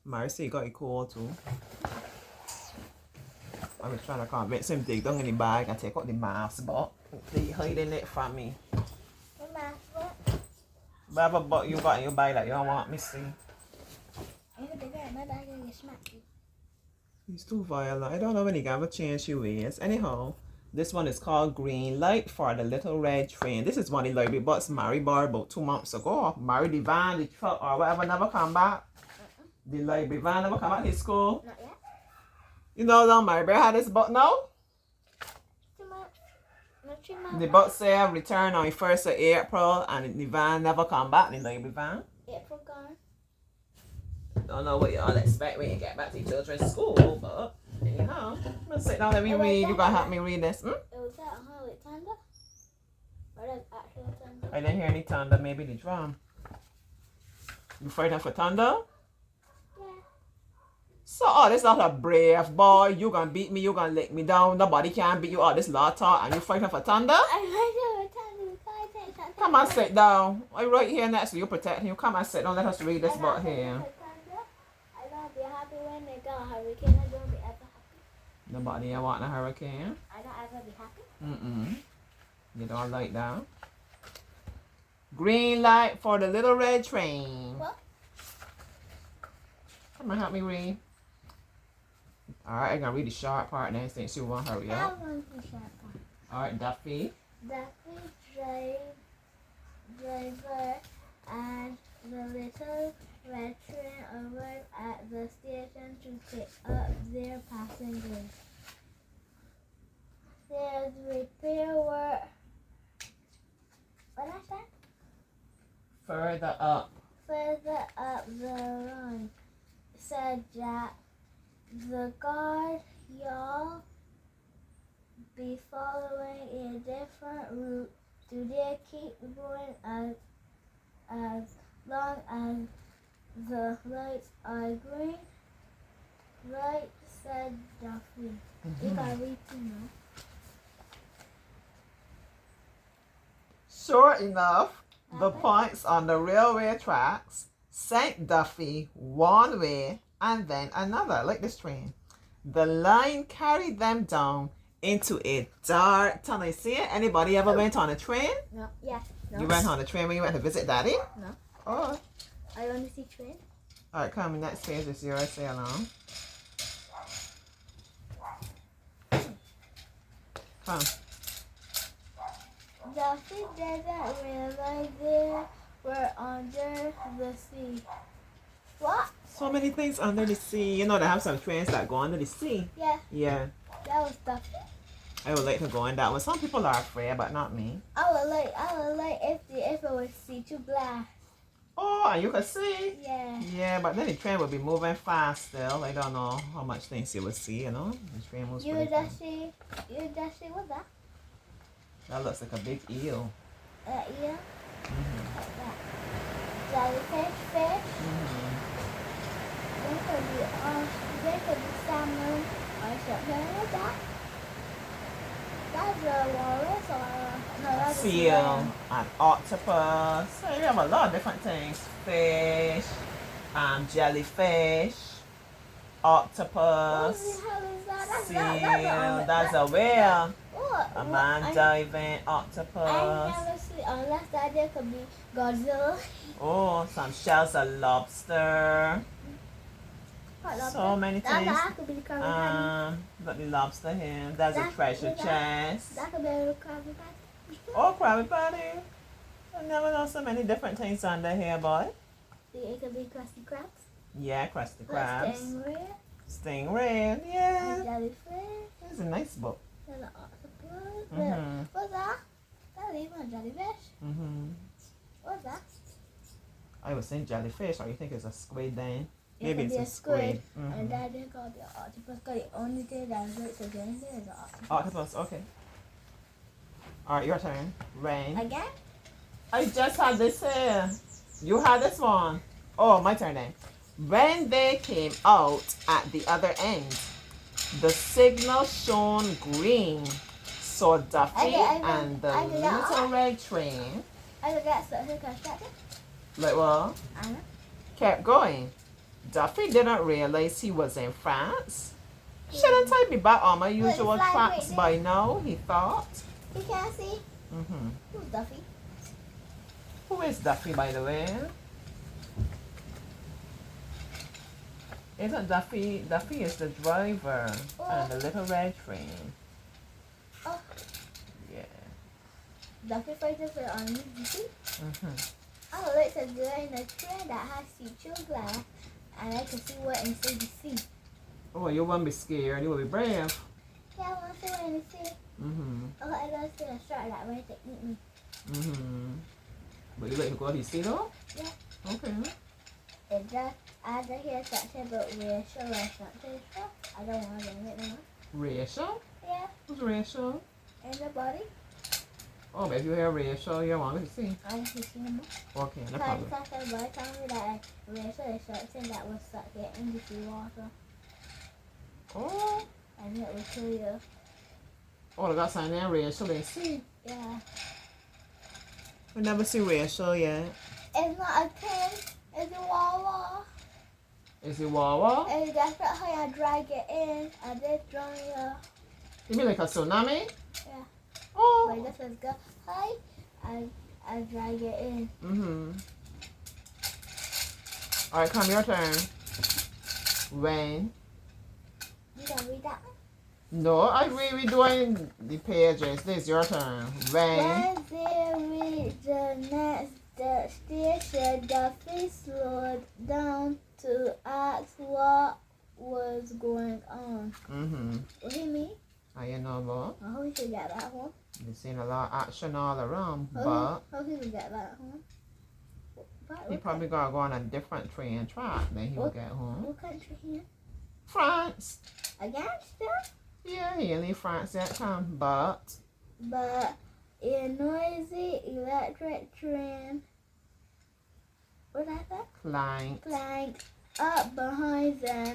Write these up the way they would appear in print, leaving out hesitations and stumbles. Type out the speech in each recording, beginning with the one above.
Marcy got it cool too. I was trying to convince him to dig down in the bag and take out the mask, but they hiding it from me. What mask? What? Whatever but you got in your bag that you don't want me to see. I need to get my bag and get smacked. He's too violent. I don't know when he got a change he ways. Anyhow, this one is called Green Light for the Little Red Train. This is one of the library books Mary bought about 2 months ago. Mary the van, the truck or whatever never come back. The library van never come back to school. Not yet. You know that Mary Bear had this book now? 2 months. Not 3 months. The book said return on the 1st of April and the van never come back, the library van. April gone. Don't know what y'all expect when you get back to your children's school, but anyhow, I'm gonna sit down and we read. You gonna help me read this? It was that on with thunder? Or that's actual thunder? I didn't hear any thunder, maybe the drum. You frightened for thunder? Yeah. So, oh, this not a brave boy. You gonna beat me, you gonna lick me down. Nobody can beat you all this lot talk and you frightened for thunder? I frightened for thunder because I take that. Come on, sit down. I'm right here next to you, protecting you. Come and sit down, let us read this book here. I don't be happy when they got a hurricane. I don't be ever happy. Nobody ever want a hurricane? I don't ever be happy. Mm-mm. You don't like that? Green light for the little red train. What? Come on, help me read. Alright, I'm gonna read the short part then since you won't hurry I up. want the sharp part. Alright, Duffy. Duffy driver and the little red train arrived at the station to pick up their passengers. There's repair work. What I said? Further up. Further up the line, said Jack. The guard, y'all be following a different route. Do they keep going as long as the lights are green? Right, said Duffy. You gotta read too now. Sure enough, the points on the railway tracks sent Duffy one way and then another, like this train. The line carried them down into a dark tunnel. You see it? Anybody ever went on a train? No. Yeah. No. You went on a train when you went to visit Daddy? No. Oh. I want to see train. Alright, come, next page is yours. Say along. Come. Duffy didn't realize they were under the sea. What? So many things under the sea. You know they have some trains that go under the sea. Yeah, Yeah. that was Duffy. I would like to go in that one. Some people are afraid, but not me. I would like if it was sea to blast. Oh, and you can see. Yeah. Yeah, but then the train would be moving fast still. I don't know how much things you would see, you know. The train moves pretty fast. Dusty, what's that? That looks like a big eel. Yeah. Mm-hmm. Like that. Jellyfish, fish. Mm-hmm. There could be salmon or something like that. That's a walrus or no, that's a Seal, an octopus. So you have a lot of different things. Fish, jellyfish, octopus, What the hell is that? seal. That's a whale. What? A man diving, I octopus. never see unless that there could be Godzilla. Oh, some shells of lobster. So many things. That could be the Krabby Patty. Got the lobster here. There's a treasure chest. That could be the Krabby Patty. Oh, Krabby Patty. I never know so many different things under here, boy. It could be Krusty Krabs. Yeah, Krusty Krabs. Stingray. Stingray, yeah. Jellyfish. It's a nice book. There's an octopus. Mm-hmm. What's that? That's even a jellyfish. Mm-hmm. What's that? I was saying jellyfish, or you think it's a squid then? It Maybe could it's be a squid. And Mm-hmm. that didn't call the octopus because the only thing that looks against it is the octopus. Octopus, okay. Alright, your turn. Rain. Again? I just had this here. You had this one. Oh, my turn then. When they came out at the other end, the signal shone green. So Duffy and the little red train, I forgot something constructed. like well, I know. kept going. Duffy didn't realize he was in France. Shouldn't I be back on my usual flag tracks right by now, he thought. You can't see? Mm-hmm. Who's Duffy? Who is Duffy, by the way? Isn't Duffy? Duffy is the driver and the little red train. Oh, Yeah. Duffy fighting for on BBC. Mm-hmm. Oh, it's a girl in a train that has see-through glass, and I can see what inside the sea. Oh, you won't be scared. You will be brave. Yeah, I want to see what in the sea. Mm-hmm. Oh, I don't see a shark that way to eat me. Mm-hmm. But you like to go to see though? Yeah. Okay. It just, I just hear something about racial or something. So I don't want to admit no more. Rachel? Yeah, Who's Rachel? in the body. Oh, but if you hear Rachel, you want to see. I don't see no more. Okay, no problem. Because the boy told me that racial is something that was stuck in the seawater. Oh. And it will kill you. Oh, they got sign there, Rachel, they see. Yeah. We never see Rachel yet. It's not a pin, it's a wawa. Is it Wawa? And that's not how I drag it in. I did drown you. You mean like a tsunami? Yeah. Oh. But this is go hi. I drag it in. Mm-hmm. Alright, come your turn. When? You don't read that one? No, I really doing the pages. This is your turn. When? When they reached the next station, Duffy slowed down to ask what was going on. Mm-hmm. What do you mean? I know about. I hope we can get that home. You've seen a lot of action all around, but How can we get that home? he probably gotta go on a different train track, then he will get home. What country here? France. Against them? Yeah, he ain't leave France yet, come, but But a noisy electric train, what's that? clank. Clanked up behind them.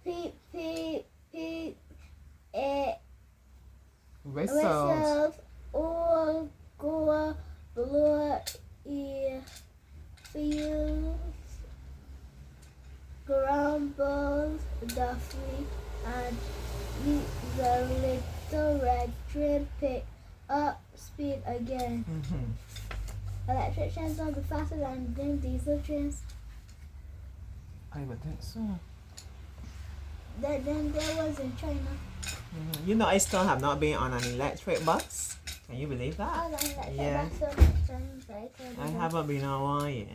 Peep, peep, peep. It Whistled. whistles all go blow ear feels. Grumbles Duffy and the little red train pick up speed again. Mm-hmm. Electric trains don't be faster than them diesel trains. I would think so. Then there was in China. Mm-hmm. You know, I still have not been on an electric bus. Can you believe that? I like that. Yeah. That's so much times I haven't been on one yet.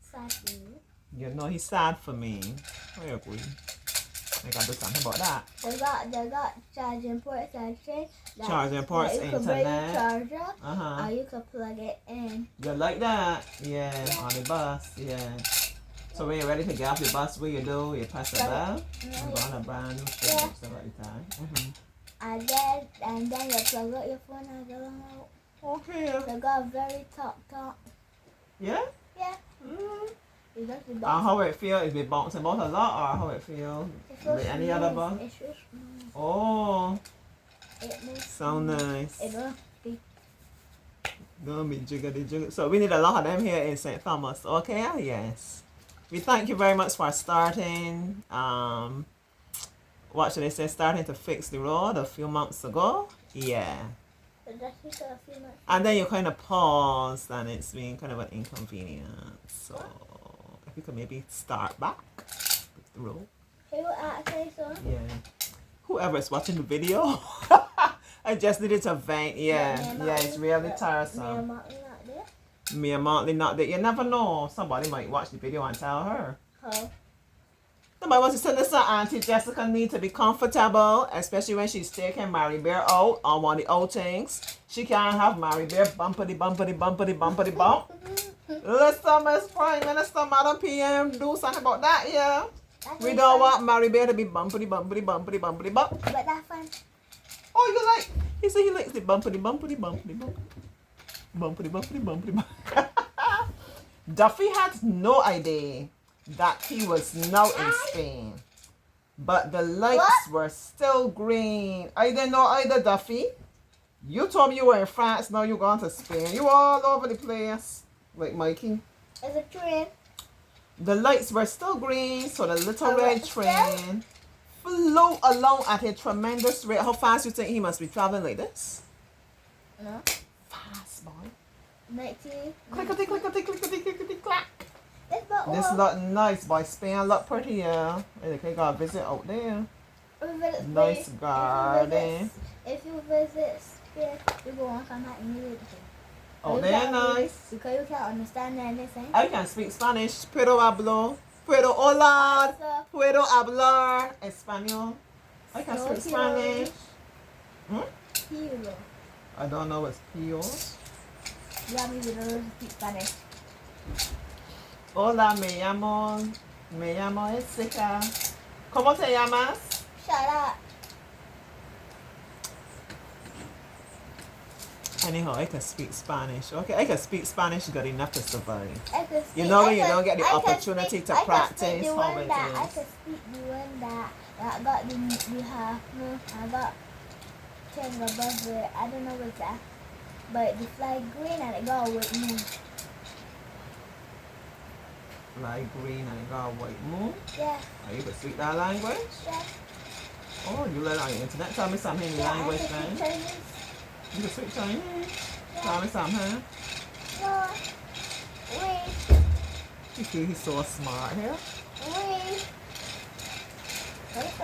Sad for you. You know, he's sad for me. Where are we? I gotta do something about that. They got charging ports and train. Charging ports, you can bring your internet. charger, Uh-huh. or you can plug it in. You like that? Yeah, on the bus, yeah. So when you're ready to get off the bus, what you do? You press the bell. I'm going on a brand new shit. Yeah. Stuff like that. Mm-hmm. And then you plug out your phone and go out. Okay. They got very top. Yeah? Yeah. Mm-hmm. You got the And box. how it feel? Is it bouncing about a lot or how it feel? It feels With any other bus? It feels smooth. Oh, It moves so smooth. nice. It don't be. Gonna be jiggly jiggly. So we need a lot of them here in St. Thomas. Okay, yes. We thank you very much for starting. What should I say? Starting to fix the road a few months ago. Yeah. But that's just a few months. And then you kind of paused and it's been kind of an inconvenience. So if you could maybe start back. Fix the road. Who actually saw? Yeah. Whoever is watching the video. I just needed to vent. Yeah. Yeah, it's really tiresome. Me and Martin not there. Me and Montley not that. You never know. Somebody might watch the video and tell her. How? Somebody wants to say, listen, Auntie Jessica needs to be comfortable, especially when she's taking Mary Bear out on one of the outings. She can't have Mary Bear bumpity bump. Listen, Miss Prime Minister, Madam PM, do something about that, yeah. We don't want Mary Bear to be bumpity bump. But that's fun. Oh, you like? He said he likes the bumpity bump. Duffy had no idea that he was now in Spain, but the lights were still green. I didn't know either, Duffy. You told me you were in France, now you're going to Spain. You all over the place, like Mikey. It's a train. The lights were still green, so the little Alright, red train flew along at a tremendous rate. How fast you think he must be traveling like this? No. Fast, boy. 19. Clickety, clickety, clickety, clickety, clack. This This look nice, boy. Spain look prettier. They got a visit out there. Nice garden. If you visit Spain, you go on come back immediately. Oh, they're nice. Because you can't understand anything. I can speak Spanish. Puedo hablo. Puedo hablar. Puedo hablar español. I can speak Spanish. Kilo. I don't know what's kilos. Yeah, me we don't speak Spanish. Hola, me llamo Jessica. ¿Cómo te llamas? Shut up. Anyhow, I can speak Spanish. Okay, I can speak Spanish good enough to survive. You know when you don't get the opportunity to practice how it I is. can speak the one that got the half. No, I got thing above it. I don't know what's that. But the flag green and it got a white moon. Light green and it got a white moon. Yeah. Are you can speak that language? Yeah. Oh, you learn on the internet. Tell me something in language then. You can speak Chinese. Yeah. Tell me something. No. Wait. You feel he's so smart here. Wait.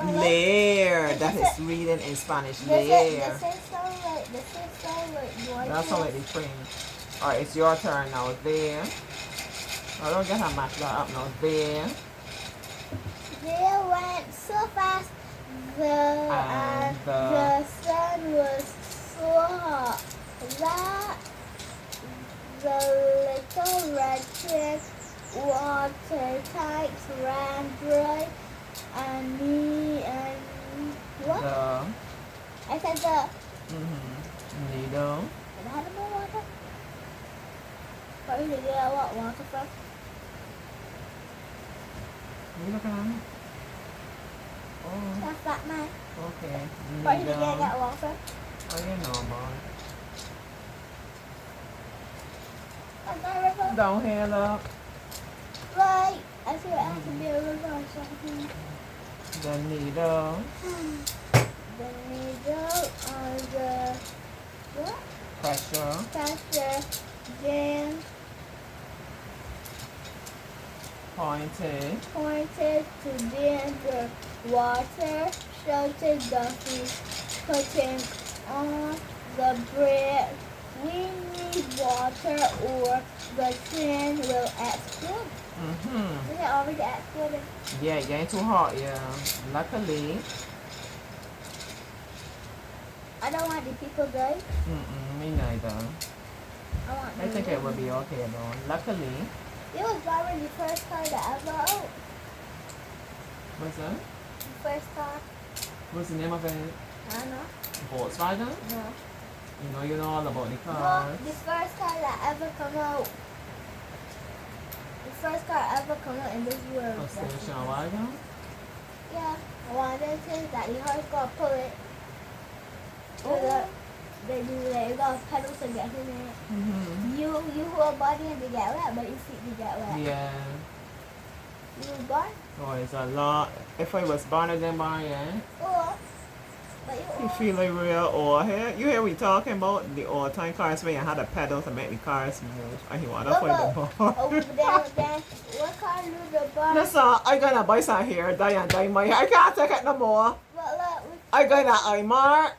Lair. That is reading in Spanish. Lair. This is so like That's how they train. Alright, it's your turn now. There. I don't get how much that up now. There. They went so fast. The sun was so hot that the little red chick water tanks ran dry and what? I said the Needle. Did I have more water? Where did you get what water from? What are you looking at? Oh, That's that man. okay. Where did you Needle. get that water from? Oh, you know, boy. That's that river. Down here, look. Right. I see it has to be a river. The needle. The needle on the what? Pressure. Pressure then Pointed. pointed to the water, shouted Duffy, putting on the brake. We need water or the train will explode. Is it already exploded? Yeah, it ain't too hot, yeah. Luckily. I don't want the people dead. Me neither. I want I think it will be okay though. Luckily. It was probably the first car that ever out. What's that? The first car. What's the name of it? I don't know. Volkswagen? No. You know all about the No, cars. the first car that ever come out. The first car ever come out in this world. A station wagon? Yeah. One of them things that the horse gonna pull it. Oh. They do that. You got pedal to get in it. You hold body and they get wet, but your feet they get wet. Yeah. You was born? Oh, it's a lot. If I was born again, yeah. Or, but You you feel like real old here. You hear we talking about the old time cars where you had a pedal to make the cars move. And you want to find the bar. over there, what car do the bar? Listen, I gonna buy some hair, dye and dye my hair. I can't take it no more. But look, I gonna IMAR.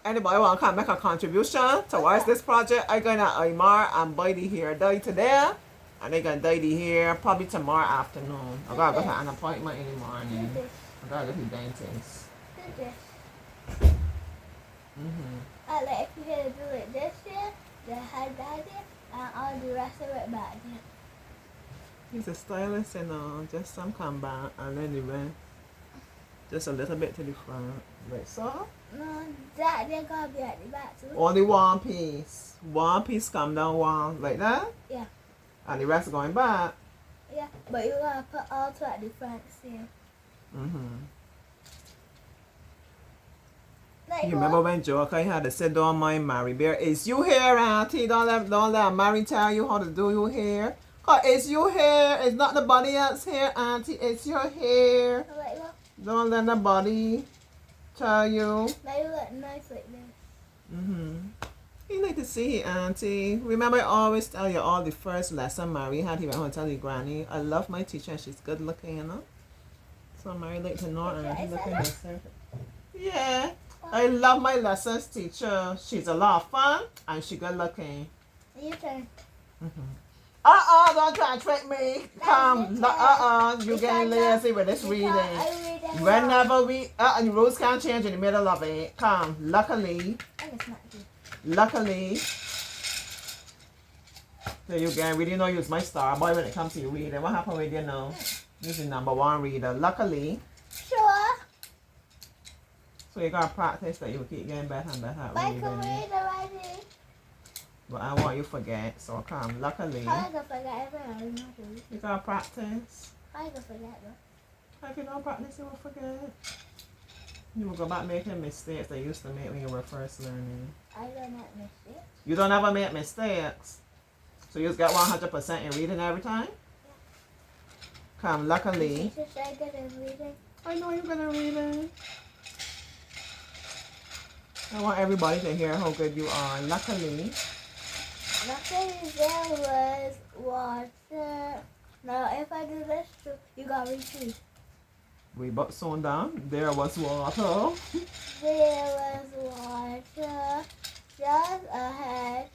Anybody want to come make a contribution towards this project? I gonna IMAR and buy the hair dye today. And they gonna dye the hair probably tomorrow afternoon. I gotta go to an appointment in the morning. do this. I gotta go to the dentist. Do this. Mm-hmm. Like if you had to do it this year, the head back there, and all the rest of it back there. He's a stylist, you know, just some come back and then the rest. Just a little bit to the front. Like so. No, that they're gonna be at the back too. Only one piece. One piece come down one like that? Yeah. And the rest going back. Yeah, but you gotta put all two at the front still. Like You remember when Joker had to sit down my Mary Bear? Is you here, Auntie? Don't let Mary tell you how to do your hair. It's your hair. It's not the body else hair, Auntie. It's your hair. Alright, look. Don't let the body tell you. Now you look nice like this. You need to see, Auntie. Remember, I always tell you all the first lesson Mary had. He went home and tell you, Granny, I love my teacher and she's good looking, you know? So Mary like to know Auntie looking at her. Yeah. I love my lessons teacher. She's a lot of fun and she good looking. Your turn. Don't try to trick me. Come. You getting lazy with this reading. Whenever and rules can't change in the middle of it. Come. Luckily. There you go. We didn't know you was my star boy when it comes to your reading. What happened with you now? This is #1 reader. Luckily. Sure. So you gotta practice that you will keep getting better and better at reading. But I want you to forget. So come. Luckily. How I gonna forget everything? You gotta practice. How I gonna forget though? If you don't practice, you will forget. You will go back making mistakes they used to make when you were first learning. I don't make mistakes. You don't ever make mistakes. So you just got 100% in reading every time? Yeah. Come, luckily. Teacher said good in reading. I know you're gonna read it. I want everybody to hear how good you are. Luckily. Luckily there was water. Now if I do this, you gotta retreat. We but soon down. There was water. There was water just ahead.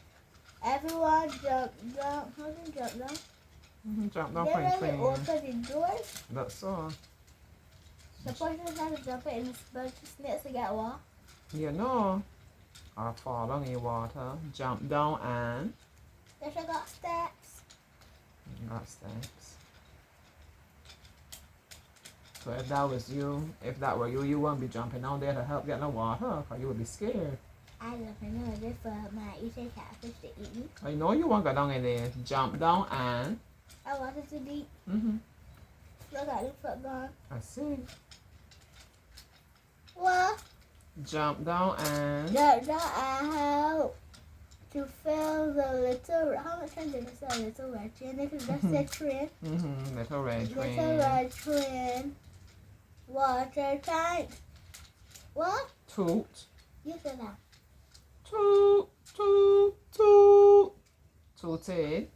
Everyone jumped down. How did you jump down? Jump down Then for they opened the doors. That's all. The person had to jump in and bunch of snakes to get water. You know. I fall down in water. Jump down and Then I got steps. got steps. So if that were you, you wouldn't be jumping down there to help get no water, because you would be scared. I don't know this for my eating catfish to eat me. I know you won't go down in there. Jump down and. I wanted to deep. Look at the foot gone. I see. What? Jump down and. Jump down and help to fill the little. How much time did it say little red train? They could just say train. Little red train. Little red train. Water tank. What? Toot. You said that. Toot. Toot. Toot. Tooted.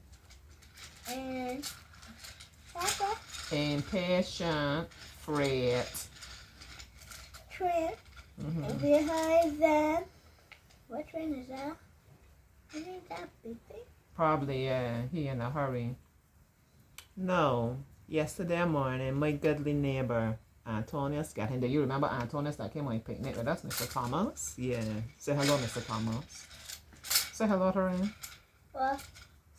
And Papa. Impatient. Fret. Train. And behind them, what train is that? Is it that big thing? Probably, he in a hurry. No. Yesterday morning, my goodly neighbor, Antonius, got in there. You remember Antonius that came on a picnic with us, Mr. Thomas? Yeah. Say hello, Mr. Thomas. Say hello to him. What?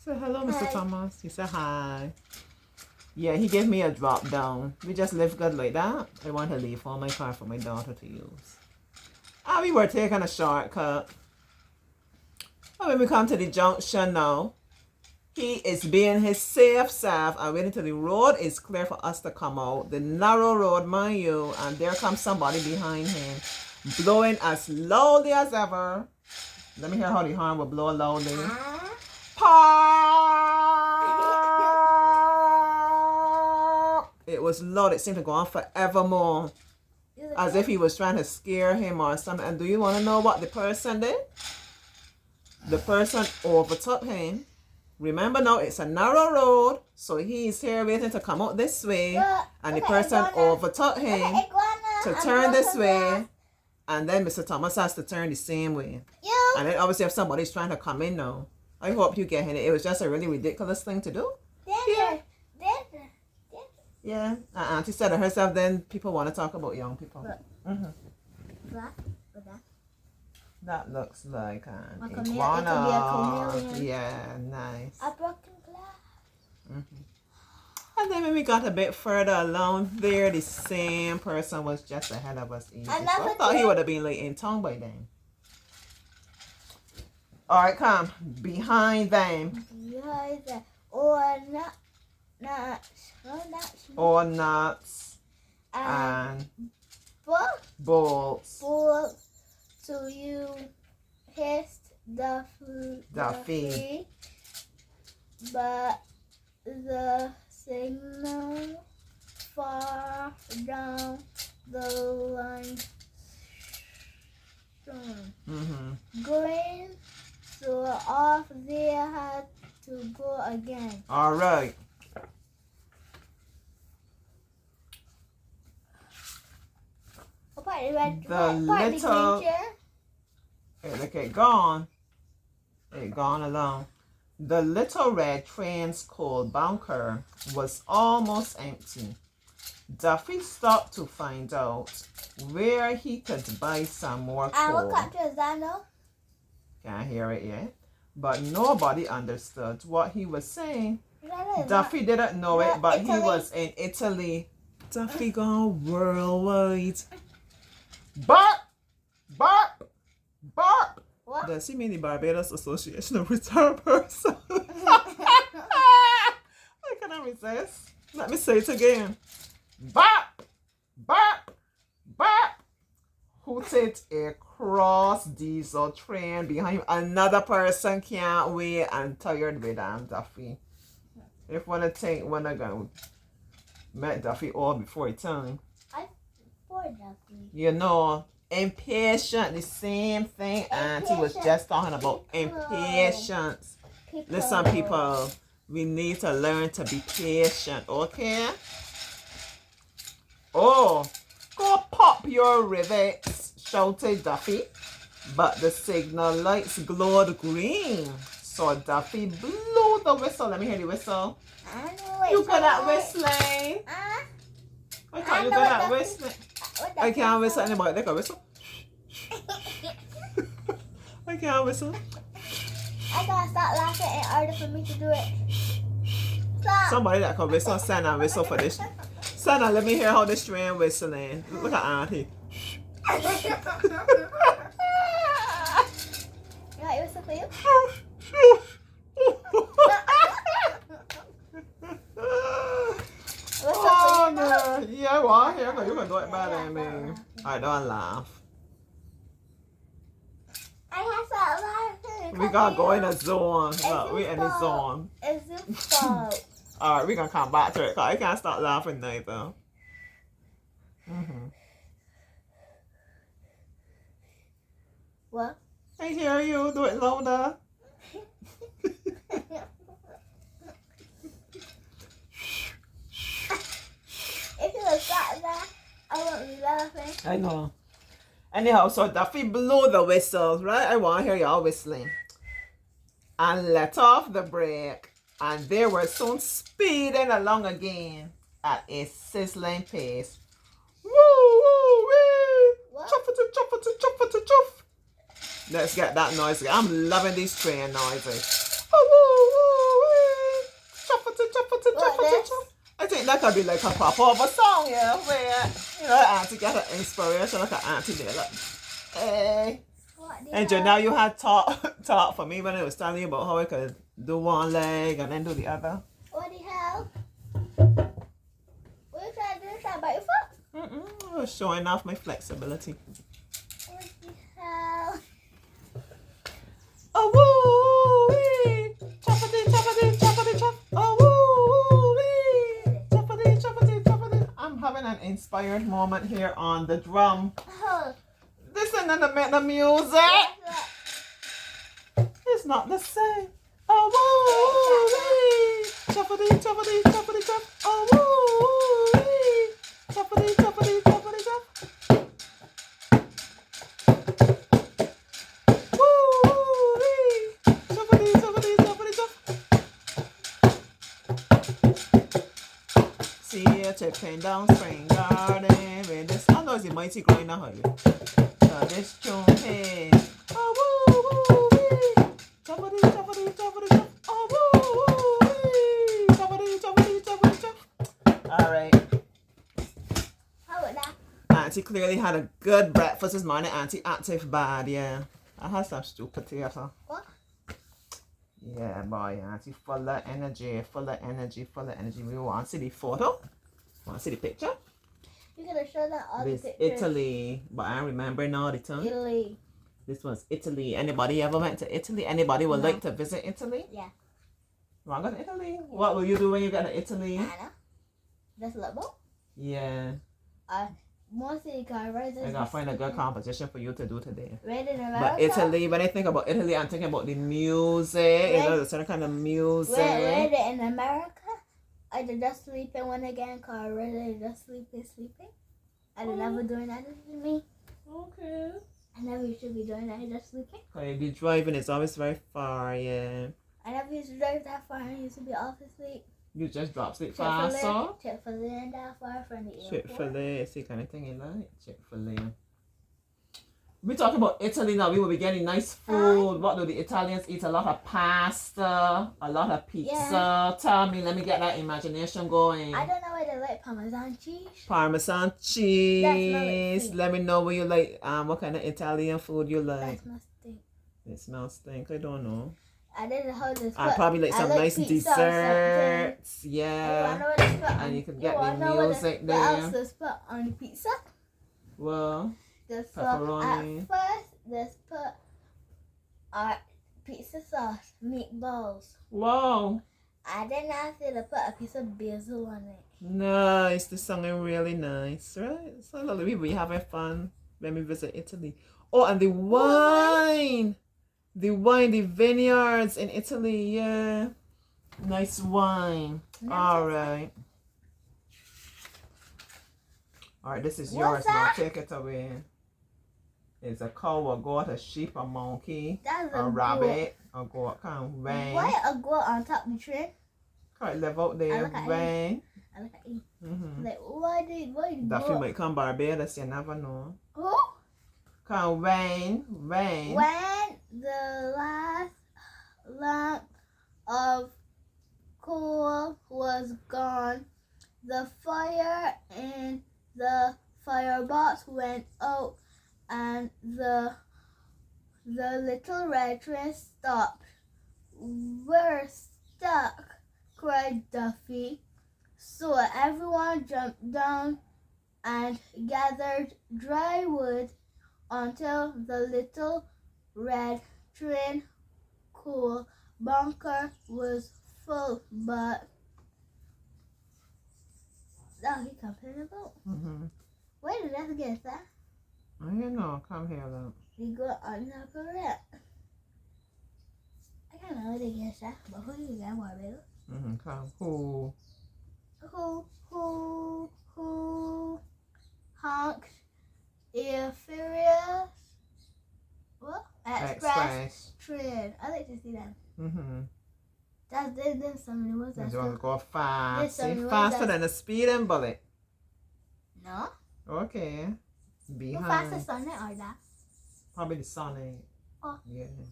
Say hello, Mr. Hi. Thomas. He said hi. Yeah, he gave me a drop down. We just live good like that. I want to leave for my car for my daughter to use. And we were taking a shortcut. And when we come to the junction now, he is being his safe self and waiting till the road is clear for us to come out. The narrow road, mind you, and there comes somebody behind him, blowing as loudly as ever. Let me hear how the horn will blow loudly. It was loud. It seemed to go on forevermore. As if he was trying to scare him or something. And do you want to know what the person did? The person overtook him. Remember now, it's a narrow road. So he's here waiting to come out this way. And the person overtook him to turn this way. And then Mr. Thomas has to turn the same way. And then obviously if somebody's trying to come in now, I hope you get in it. It was just a really ridiculous thing to do. Yeah. Auntie said it herself, then people want to talk about young people. That looks like an iguana. Yeah, nice. A broken glass. And then when we got a bit further along there, the same person was just ahead of us. So I thought he would have been late in town by then. All right, come. Behind them. Behind them. Or nuts. Or nuts. And bolts. So you hissed Duffy. But the signal far down the line. Green, so off they had to go again. All right. Look, it gone. It gone along. The little red train's coal bunker was almost empty. Duffy stopped to find out where he could buy some more coal. What country is that now? Can't hear it yet. But nobody understood what he was saying. Duffy didn't know it, but he was in Italy. Duffy gone worldwide. Bark! Bark! Bark! What? Does he mean the Barbados Association of Retired Persons? I cannot resist. Let me say it again. Bark! Bark! Bark! Hooted a cross diesel train behind another person can't wait and tired with Duffy. If one think one again met Duffy all before he time. Poor Duffy. You know, impatient, the same thing Auntie was just talking about. Impatience. Listen, people, we need to learn to be patient, okay? Oh, go pop your rivets, shouted Duffy. But the signal lights glowed green. So Duffy blew the whistle. Let me hear the whistle. You good at whistling? I thought you good at whistling. I can't whistle. Anybody that can whistle? I can't whistle. I gotta stop laughing in order for me to do it. Stop. Somebody that can whistle, Santa whistle for this. Santa, let me hear how this train whistling. Look at Auntie. You want your whistle for you? Oh, no. Yeah, well, here you can do it better than me. I don't laugh. I have to laughing. We gotta go in a zone. Look, we in the zone. It's your fault. Alright, we're gonna come back to it because I can't stop laughing neither. What? I hear you. Do it louder. If you look like that, I won't be laughing. I know. Anyhow, so Duffy blew the whistles, right? I want to hear y'all whistling. And let off the brake. And they were soon speeding along again at a sizzling pace. Woo, woo, wee! Chuffity, chuffity, chuffity, chuff. Let's get that noise again. I'm loving these train noises. Oh, woo, woo, wee! Chuffity, chuffity, chuffity, chuff. I think that could be like a pop-up song, yeah, where, you know, Auntie get her inspiration, like an Auntie there, like, hey. And now you had talk for me when I was telling you about how I could do one leg and then do the other. What the hell? What you trying to do? Trying to bite your foot? I was showing off my flexibility. What the hell? Oh, woo, wee! Choppity, choppity, choppity, chop. Oh, woo, wee! Choppity, choppity, choppity. I'm having an inspired moment here on the drum. Listen to the music. It's not the same. Oh, woo, wee! Choppity, choppity, choppity, chop. Oh, woo, wee! Choppity, choppity, choppity, chop. See you chipping down spring garden with this. I know it's a mighty growing now, honey. So this tune hey. Oh woo woo wee. Choppity choppity choppity chop. Oh woo woo wee. Choppity choppity choppity chop. Alright. How about that? Auntie clearly had a good breakfast this morning. Auntie active bad, yeah. I had some stupid potato. What? Yeah, boy, Auntie full of energy, full of energy, full of energy. We want to see the photo? Want to see the picture? You gotta show that all This the pictures. Italy, but I remember now the time. Italy. This was Italy. Anybody ever went to Italy? Anybody would like to visit Italy? Yeah. Want to go to Italy? What will you do when you get to Italy? Anna, that's level. Yeah. Mostly car rides. I gotta find a good competition for you to do today. Red in America. But Italy, when I think about Italy, I'm thinking about the music. You know, the certain kind of music. Red in America. I just sleeping when I get in car. Red I just sleeping. I don't never doing that to me. Okay. I never used to be doing that. I just sleeping. Cause you be driving, it's always very far, yeah. I never used to drive that far. I used to be off asleep. You just drop sleep fast, so? Chick-fil-A and that far from the airport. Chick-fil-A, see kind of thing you like? Chick-fil-A. We talking about Italy now. We will be getting nice food. What do the Italians eat? A lot of pasta, a lot of pizza. Yeah. Tell me, let me get that imagination going. I don't know why they like Parmesan cheese. Parmesan cheese. Let me know what you like. What kind of Italian food you like? That smells stink. It smells stink. I don't know. I didn't know how this. I probably like some nice desserts. Yeah. And you can get the music there. What else is put on the pizza? Well, pepperoni. At first, let's put our pizza sauce, meatballs. Wow. I didn't ask you to put a piece of basil on it. Nice. This song is really nice, right? So we having fun when we visit Italy. Oh, and the wine. The wine, the vineyards in Italy, yeah. Nice wine. All right. All right, this is yours now. Take it away. It's a cow, a goat, a sheep, a monkey, a rabbit, a goat. Come rain. Why a goat on top of the tree? Can't live out there. Rain. I look at you. Like, why Duffy might come Barbados, you never know. Who? Come rain. When the last lump of coal was gone, the fire in the firebox went out, and the little red train stopped. "We're stuck," cried Duffy. So everyone jumped down and gathered dry wood until the little red train coal bunker was full. But he complaining about. Where did I get that? I don't know. Come here, look. We go on the correct. I don't know where they get that, but who you got more baby? Come. Who honked a furious what? Express train. I like to see that. That's there's somebody was that. You want to go fast? Faster than a speeding bullet. No. Okay. Behind. How fast is Sonic or that? Probably the Sonic. Oh. Yeah.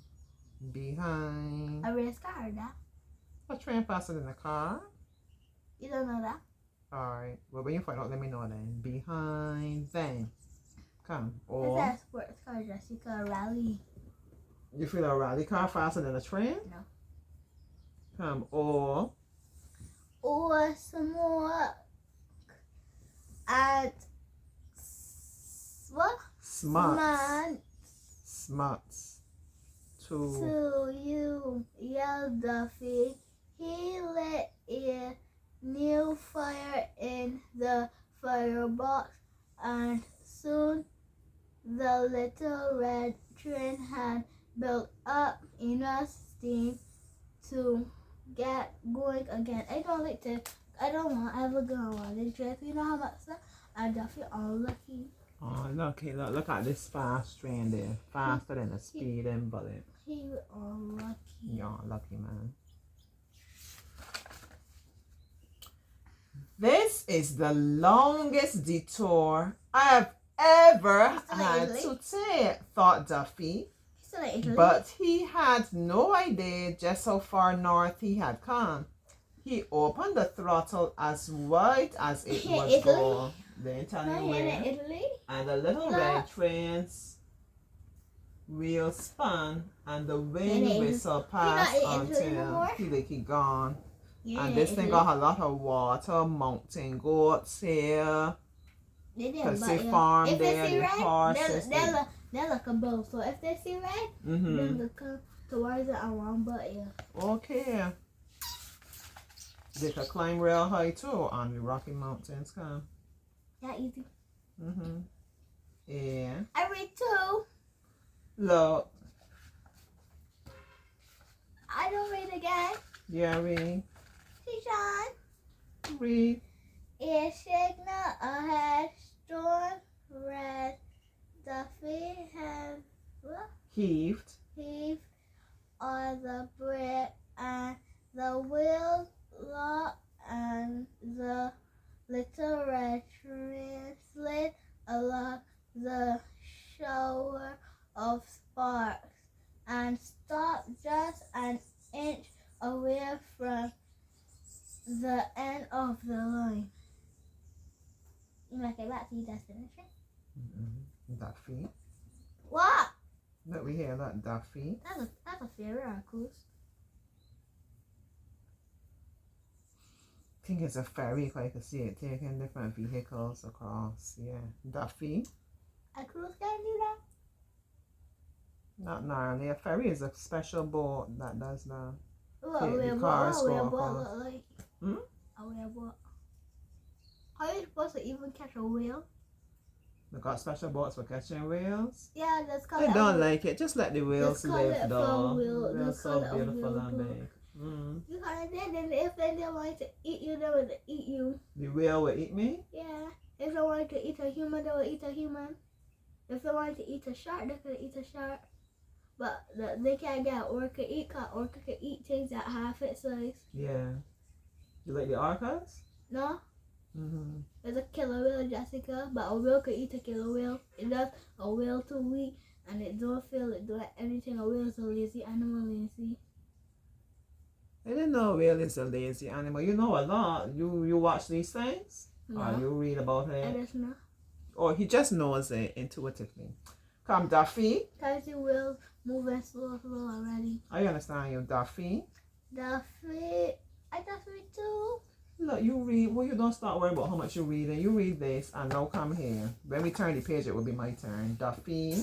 Behind. A race car or that? A train faster than a car. You don't know that? Alright. Well, when you find out, let me know then. Behind then. Come. Or. Is that a sports car, Jessica? A rally? You feel a rally car faster than a train? No. Come. Or some more. At what? Smarts. To you, yelled Duffy. He lit a new fire in the firebox, and soon the little red train had built up enough steam to get going again. I don't want to ever go on this trip. You know how much that? And Duffy unlucky. Oh, look at this fast train there. Faster than a speeding bullet. He unlucky. You're lucky, man. This is the longest detour I have ever had to take, thought Duffy. But he had no idea just how far north he had come. He opened the throttle as wide as it would go. They tell you where. And the little red train's wheel spun and the wind whistle passed until he gone. And this thing got a lot of water, mountain goats here. Because they farm there, the horses. They look a bow, so if they see red, then look towards it and one but yeah. Okay. They could climb real high too on the Rocky Mountains, come. Yeah, easy. Mm-hmm. Yeah. I read 2. Look. I don't read again. Yeah, read. Sean. Read. A signal ahead. Storm red. Duffy have Heaved. heaved on the brick and the wheels locked and the little red train slid along the shower of sparks and stopped just an inch away from the end of the line. You make it back to your destination? Duffy. What? Look, we hear that Duffy. That's a ferry or a cruise. I think it's a ferry because you can see it taking different vehicles across. Yeah. Duffy. A cruise can do that? Not gnarly. A ferry is a special boat that does that. What Take a the whale cars boat? A whale go boat across. look like? Hmm? A whale boat. How are you supposed to even catch a whale? They got special boats for catching whales. Yeah, that's called I a don't whale. like it. Just let the whales call it live, a though. whale. They're Let's so call it a beautiful whale and boat. big. Mm. You can't then if they want to eat you, they will eat you. The whale will eat me? Yeah. If they want to eat a human, they will eat a human. If they want to eat a shark, they can eat a shark. But they can't get orca eat, cause orca can eat things that half its size. Yeah. You like the orcas? No? Mm-hmm. There's a killer whale, Jessica, but a whale could eat a killer whale. It does a whale too weak, and it don't feel it do anything. A whale is a lazy animal, lazy. I didn't know a whale is a lazy animal. You know a lot. You watch these things? No, Or you read about I it? just know. Or he just knows it intuitively. Come, Duffy. Cause the whale moving slow already. I understand you, Duffy. Duffy, I just read 2. Look, you read. Well, you don't start worrying about how much you read. And you read this, and now come here. When we turn the page, it will be my turn. Duffy.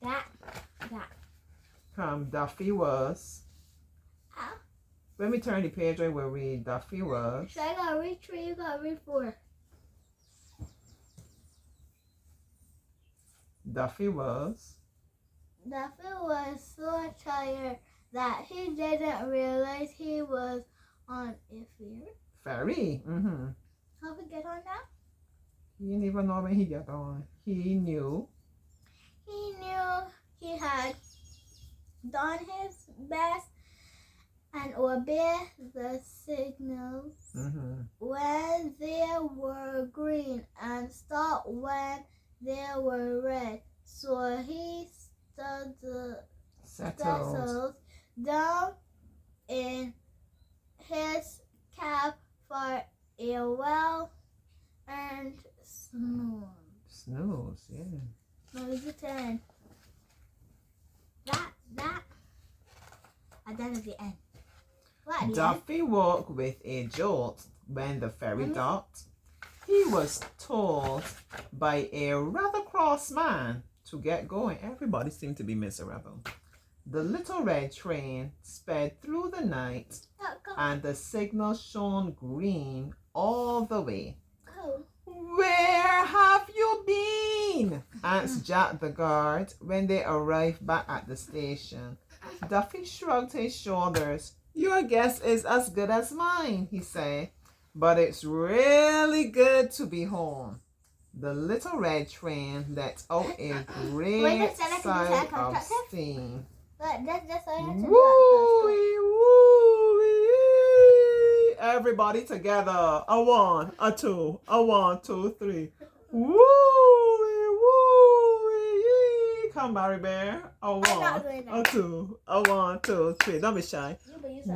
That. Come, Duffy was. Ow. When we turn the page, I will read Duffy was. So I gotta read 3, you gotta read 4. Duffy was. Duffy was so tired that he didn't realize he was on a ferry. Mm-hmm. How we get on now? He didn't even know when he got on. He knew. He knew he had done his best and obeyed the signals when they were green and stopped when they were red. So he settled down in his cab for a well-earned snooze. Snooze, yeah. Now it's your turn. That. And then at the end. What? The Duffy woke with a jolt when the ferry docked. He was told by a rather cross man to get going. Everybody seemed to be miserable. The little red train sped through the night and the signal shone green all the way. Oh. Where have you been? Asked Jack the guard when they arrived back at the station. Duffy shrugged his shoulders. Your guess is as good as mine, he said, but it's really good to be home. The little red train let out a great sigh of steam. That's all I have to do. Woo-wee, woo-wee. Everybody together. A 1, a 2, a 1, 2, 3. Woo-wee, woo-wee. Come, Barry Bear. A 1, a 2, a 1, 2, 3. Don't be shy. Woo-wee,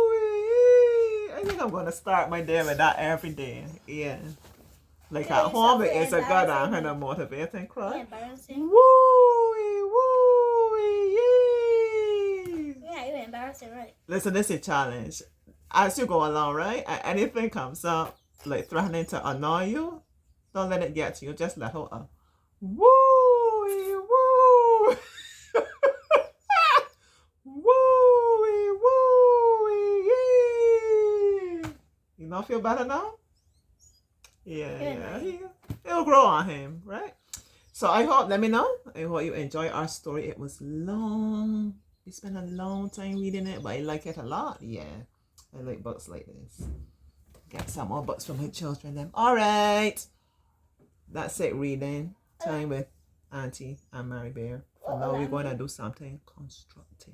woo-wee. I think I'm going to start my day with that every day. Yeah. Like at home, it's a good and kind of motivating cry. Woo-wee, woo-wee. Yeah, you're embarrassing, right? Listen, this is a challenge. As you go along, right? And anything comes up, like threatening to annoy you, don't let it get to you. Just let her up. Woo-wee, woo. Woo-wee, You don't feel better now? Yeah. It'll grow on him, right? So I hope, let me know. I hope you enjoy our story. It was long. We spent a long time reading it, but I like it a lot. Yeah. I like books like this. Get some more books for my children then. All right. That's it, reading time with Auntie and Mary Bear. For now, we're going to do something constructive.